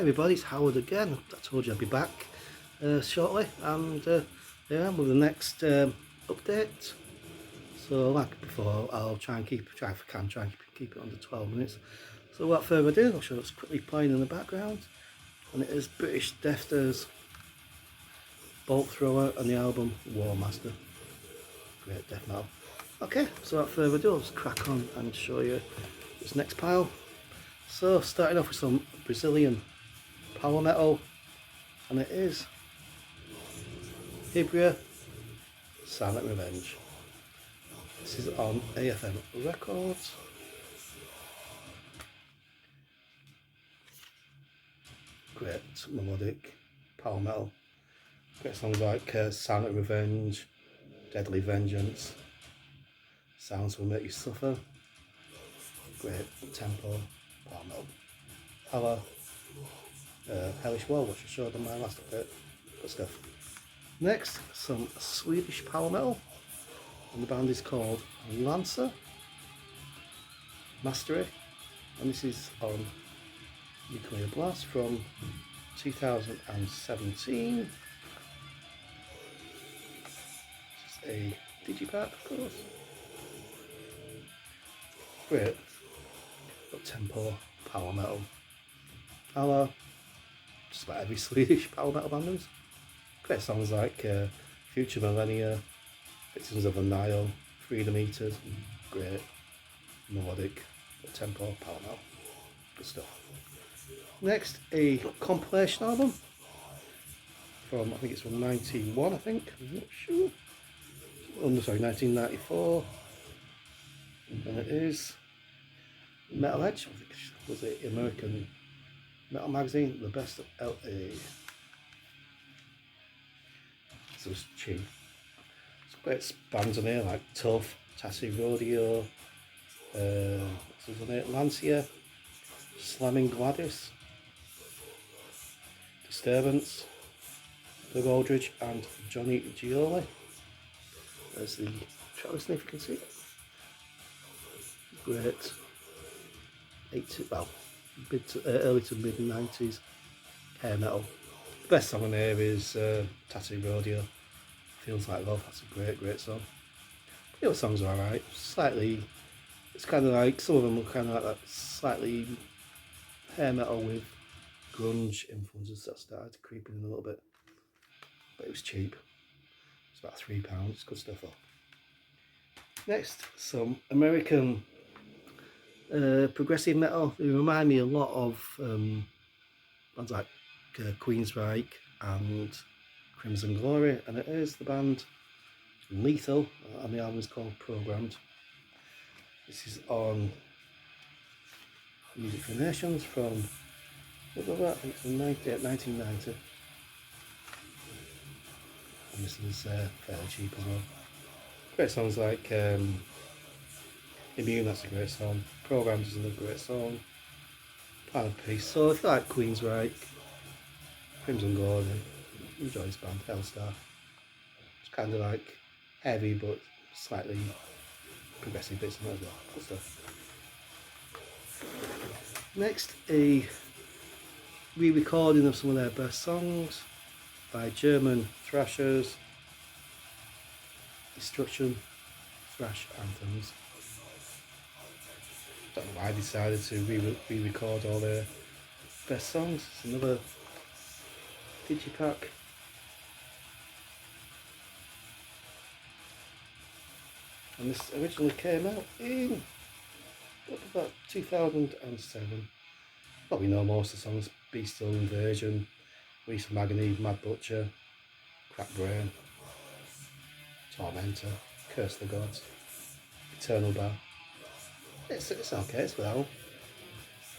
everybody, it's Howard again. I told you I'd be back shortly, and yeah, with the next update. So like before, I'll try and keep it under 12 minutes. So without further ado, I'll show what's quickly playing in the background, and it is British Defters Bolt Thrower and the album War Master. Great death metal. Okay, so without further ado, I'll just crack on and show you this next pile. So starting off with some Brazilian power metal, and it is Hybria Silent Revenge. This is on AFM Records. Great melodic power metal. Great songs like Silent Revenge, Deadly Vengeance, Sounds Will Make You Suffer. Great tempo power metal. Power Hellish World, which I showed on my last update. Good stuff. Next, some Swedish power metal, and the band is called Lancer Mastery, and this is on Nuclear Blast from 2017. This is a digipack, of course. Great tempo power metal. Just about every Swedish power metal band is. Great songs like Future Millennia, Victims of the Nile, Freedom Eaters. Great melodic tempo power metal. Good stuff. Next, a compilation album from, I think it's from 91, I think. I'm not sure. Oh, sorry, 1994. And it is Metal Edge. I think it was the American metal magazine, the best of LA. So it's cheap. It's great bands on here like Tough, Tassie Rodeo, what's on it? Lancia, Slamming Gladys, Disturbance, Doug Aldridge, and Johnny Gioli. There's the track listing if you can see. Great early to mid 90s hair metal. The best song on here is Tattoo Rodeo, Feels Like Love. That's a great song. The other songs are alright. Slightly, it's kind of like, some of them are kind of like that slightly hair metal with grunge influences that started creeping in a little bit. But it was cheap. It's about £3. It's good stuff though. Next, some American progressive metal. They remind me a lot of bands like Queensryche and Crimson Glory, and it is the band Lethal, and the album is called Programmed. This is on Music for Nations from, what was that? I think it's from 1990. And this is fairly cheap as well. Great songs like Immune, that's a great song. Programmed is another great song. Plan of Peace. So if you like Queensryche, Crimson Glory, enjoy this band, Hellstar. It's kind of like heavy but slightly progressive bits in it as well. Good stuff. Next, a re-recording of some of their best songs by German thrashers, Destruction Thrash Anthems. Don't know why I decided to re-record all their best songs. It's another digipack. And this originally came out in, what was that, 2007. Probably know most of the songs: Bestial Invasion, Reese of Agony, Mad Butcher, Crack Brain, Tormentor, Curse the Gods, Eternal Bow. It's okay, it's well.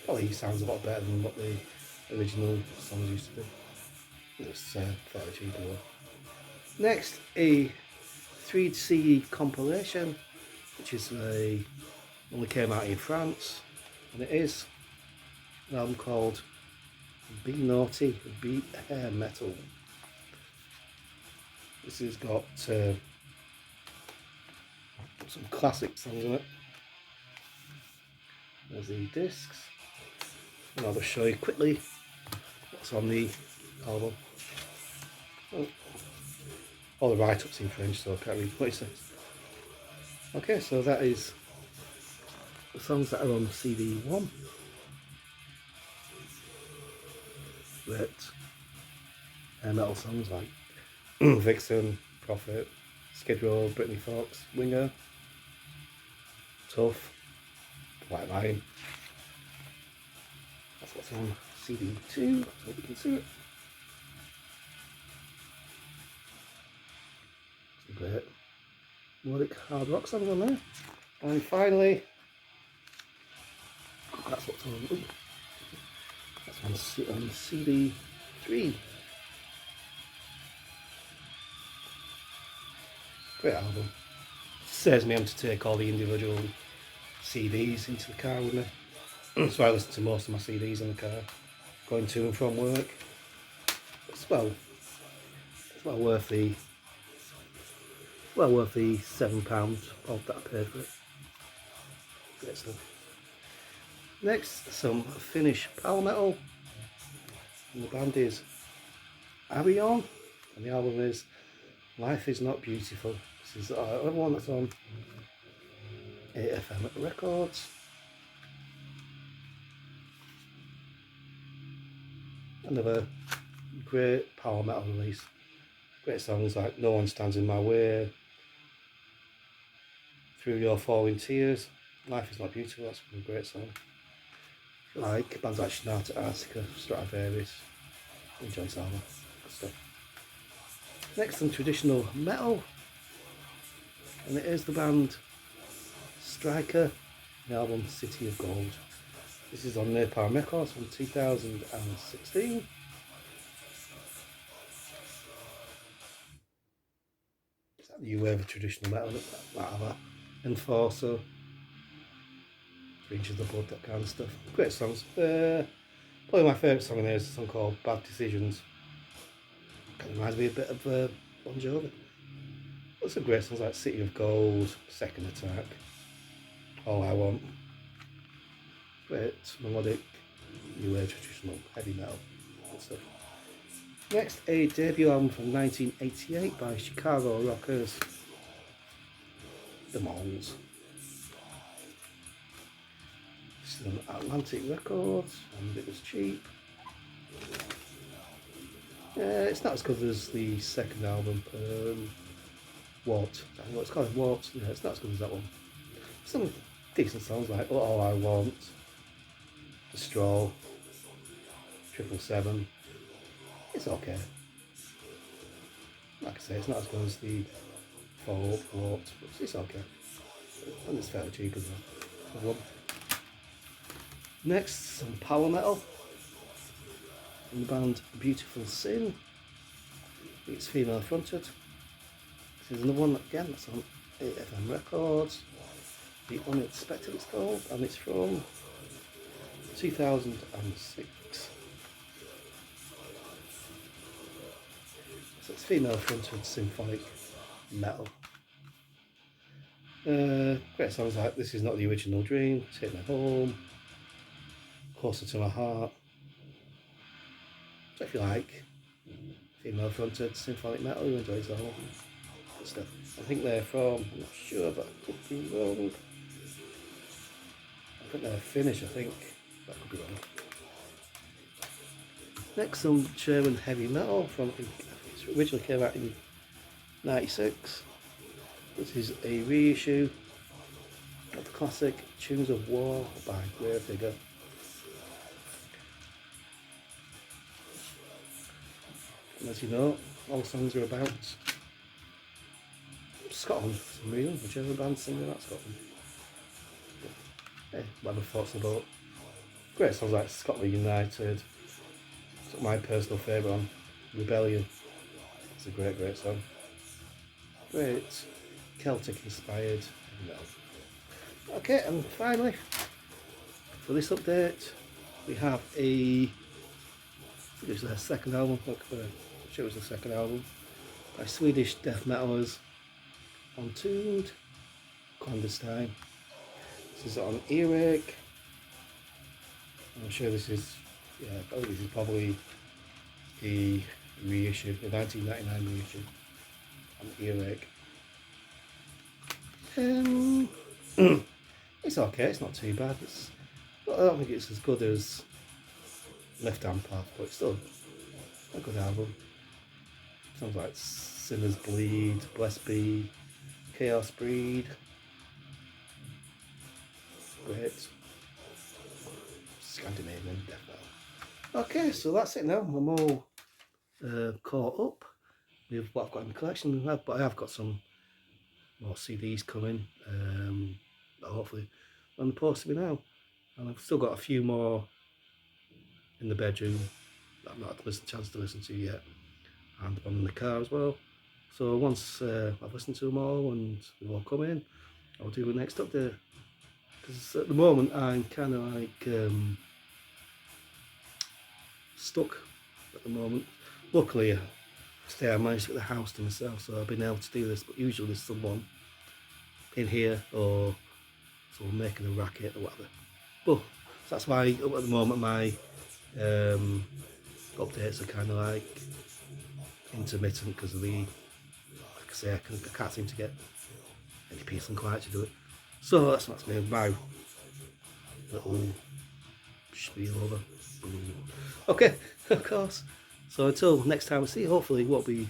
Probably sounds a lot better than what the original songs used to do. It's fairly cheap as well. Next, a 3 CD compilation, which is only came out in France, and it is an album called Be Naughty, Be Hair Metal. This has got some classic songs in it. There's the discs, and I'll just show you quickly It's on the album. Oh, all the write-ups in French, so I can't read what it says. Okay, so that is the songs that are on CD 1. That metal songs like Vixen, Prophet, Skid Row, Britney Fox, Winger, Tough, White Lion. That's what's on CD 2. I hope you can see it. Some great melodic hard rock songs on there. And finally, that's what's on. Ooh, that's on CD 3. Great album. Saves me having to take all the individual CDs into the car with me. So I listen to most of my CDs in the car, going to and from work. It's well worth the £7 odd that I paid for it. Great stuff. Next, some Finnish power metal. And the band is Arion, and the album is Life Is Not Beautiful. This is another one that's on AFM Records. Another great power metal release. Great songs like No One Stands in My Way, Through Your Falling Tears, Life Is Not Beautiful. That's a great song. Like bands like Sonata Arctica, Stratovarius, enjoy Salma, good stuff. Next, some traditional metal, and it is the band Striker, the album City of Gold. This is on Napalm Records from 2016. Is that the new wave of traditional metal? Whatever. Enforcer, 3 Inches of Blood, that kind of stuff. Great songs. Probably my favourite song in there is a song called Bad Decisions. Kind of reminds me a bit of Bon Jovi. Lots of great songs like City of Gold, Second Attack, All I Want. Great melodic, new age traditional heavy metal and stuff. Next, a debut album from 1988 by Chicago rockers The Moles. This is on Atlantic Records, and it was cheap. It's not as good as the second album, Wart. I think it's called Wart. Yeah, it's not as good as that one. Some decent songs like All I Want, The Straw, 777. It's okay. Like I say, it's not as good as the follow-up Wart, but it's okay. And it's fairly cheap as well. Next, some power metal from the band Beautiful Sin. It's female fronted. This is another one again that's on AFM Records. The Unexpected it's called, and it's from 2006. So it's female fronted symphonic metal. Great songs like This Is Not the Original Dream, Take Me Home, Closer to My Heart. So if you like female fronted symphonic metal, you enjoy that one. Good stuff. I think they're from, I'm not sure, but I could be wrong. I think they're Finnish, I think. That could be wrong. Next, some German heavy metal from, it originally came out in 96. This is a reissue of the classic Tunes of War by Greyfigure. And as you know, all songs are about Scotland for some reason. The German band singing about Scotland. Hey, whatever thoughts about great songs like Scotland United. It's my personal favourite on Rebellion. It's a great song. Great Celtic inspired metal. Okay, and finally, for this update, we have it was their second album. Look, I'm sure it was the second album by Swedish death metalers Entombed, Clandestine. This is on Earache. I'm sure this is, yeah, this is probably the reissue, the 1999 reissue, and earache. It's okay, it's not too bad. I don't think it's as good as Left Hand Path, but it's still a good album. Sounds like Sinners Bleed, Blessed Be, Chaos Breed. Great. Scandinavian death metal. Okay, so that's it now. I'm all caught up with what I've got in the collection, but I have got some more CDs coming. Hopefully, on the post to me now, and I've still got a few more in the bedroom that I've not had a chance to listen to yet, and one in the car as well. So once I've listened to them all and they've all come in, I'll do the next update. Because at the moment I'm kind of like stuck at the moment. Luckily, I managed to get the house to myself, so I've been able to do this. But usually there's someone in here or someone making a racket or whatever. But that's why at the moment my updates are kind of like intermittent because of the, like I say, I can't seem to get any peace and quiet to do it. So that's my little spiel over. Okay, of course. So until next time I see you, hopefully it won't be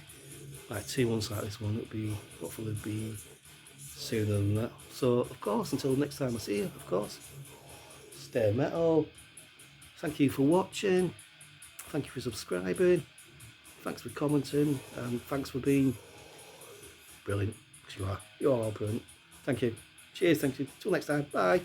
like 2 months like this one. It'll be hopefully be sooner than that. So of course, until next time I see you, of course, stay metal. Thank you for watching. Thank you for subscribing. Thanks for commenting, and thanks for being brilliant. Because you're all brilliant. Thank you. Cheers. Thank you. Till next time. Bye.